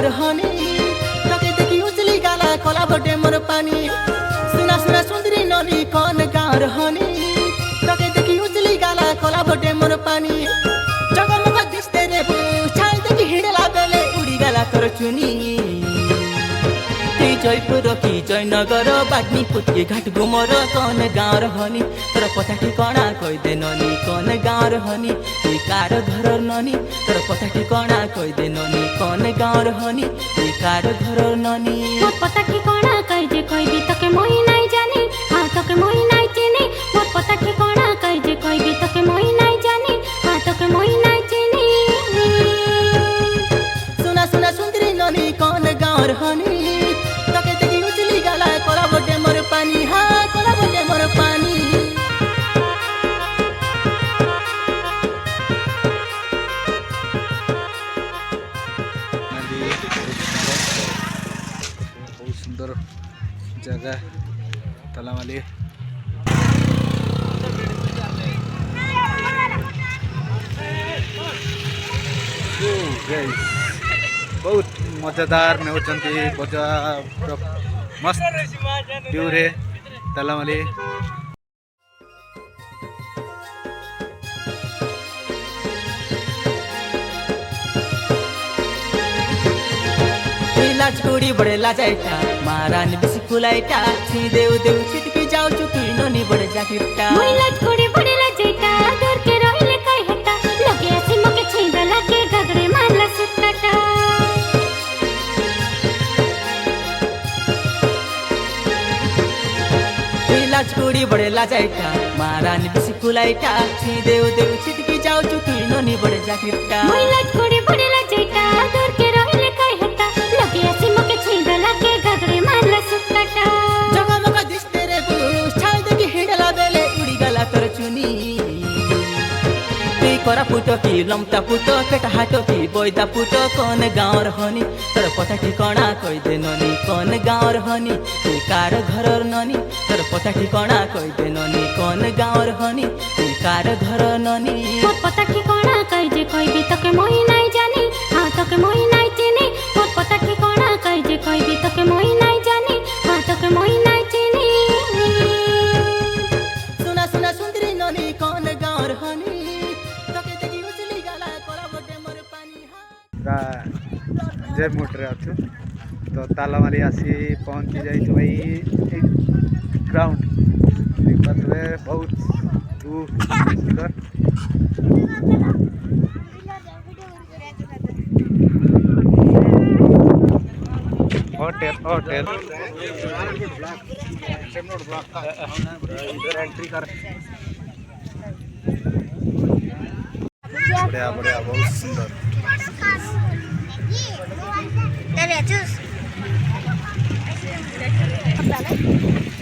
गाँव हनी तके देखी उजली गाला कोला बटे मोर पानी सुना सुना सुंदरी नदी कौन गाँव हनी तके देखी उजली गाला कोला बटे मोर पानी जगमग दिसते रे छाई देखी हिड़ला बेले उड़ी गाला तोर चुनी जयपुर की जयनगर बाग्नी पुटकी घाट घुमर कौन गाँव हनी तोर पता ठिकाना कह दे ननी कौन गाँव हनी तुई कार घर ननी तोर पता ठिकाना कह दे ननी कौन गाँव हनी तुई कार घर ननी मोर पता ठिकाना कह दे कहबी तके मोहि नहीं जानी हाँ तके मोहि नहीं चिनी मोर पता ठिकाना कह दे कहबी तके मोहि नहीं जानी हाँ तके मोहि नहीं चिनी सुना सुना सुंदरी ननी कौन गाँव हनी तके देखी उजली गाला कोला बटे मोर पानी हाँ कोला बटे मोर पानी बहुत सुंदर जगह तलामाली बहुत मजेदार नेउछन्ति बजा मस्त भ्यू रे तलामाली लाजकोडी बड़े लाजाइटा महारानी बेसी फुलाइटा छि देउ देउ छिटकी जाउ चुकी ननी बड़े जाकिरटा मोहि लाजकोडी बड़े लाजैता दूर के रहिले कई हटा लगे आसी मके छिंद लगे गगरे माला सुटटा लाजकोडी बड़े लाजाइटा महारानी बेसी फुलाइटा छि देउ देउ छिटकी जाउ चुकी ननी बड़े जाकिरटा मोहि लाजकोडी बड़े लाजैता दूर के रहिले कई हटा लगे आसी मके छिंद लगे गगरे माला सुटटा जगमग दिसते रे छाई देखी हिड़ला बेले उड़ी गला तोर चुनी तुई करा पुटो की लमता पुटो पेटा हाटो की बोइदा पुटो कौन गाँव हनी तोर पता ठिकाना कह दे ननी कौन गाँव हनी तुई कार घर ननी तोर पता ठिकाना कह दे ननी कौन गाँव हनी तुई कार घर ननी मोर पता ठिकाना कह दे कहबी तके मोहि नहीं जानी हाँ तके मोहि नहीं चिनी मोर पता ठिकाना कह दे कहबी तके मोहि नहीं जानी हाँ तके मोहि नहीं चिनी सुना सुना सुंदरी ननी कौन गाँव हनी तके देखी उजली गाला कोला बटे मोर पानी हाँ जय मोटरे अच्छु तो तालामाली आसी पहुँची जाइए भाई ग्राउंड बहुत सुंदर होटल होटल एंट्री कर बढ़िया बढ़िया बहुत सुंदर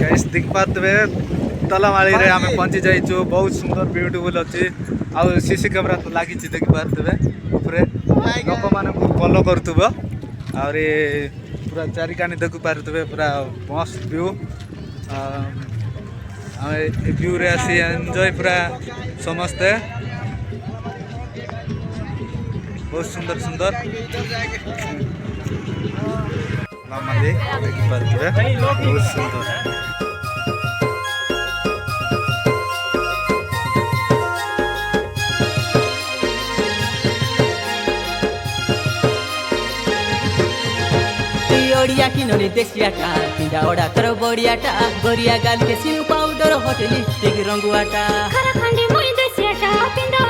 गाइस देख पाते तलामाली रे आमे पहुंची जाइछु बहुत सुंदर ब्यूटीफुल अछि आ सीसी कैमरा तो लागि छि देख पाते ऊपरे लोक माने फॉलो करथुबो और पूरा चारिकानी देख पारथुबे पूरा मस्त व्यू आमे व्यू रे आसी एंजॉय पूरा समस्ते बहुत सुंदर सुंदर तलामाली देख पारथुबे बहुत सुंदर ओडिया किनोले देसियाटा पिंडा ओडा तर बडियाटा गोरिया गाल के सिउ पाउडर होटली टिक रंगुआटा खरा खंडी मोहि देसियाटा पिंडा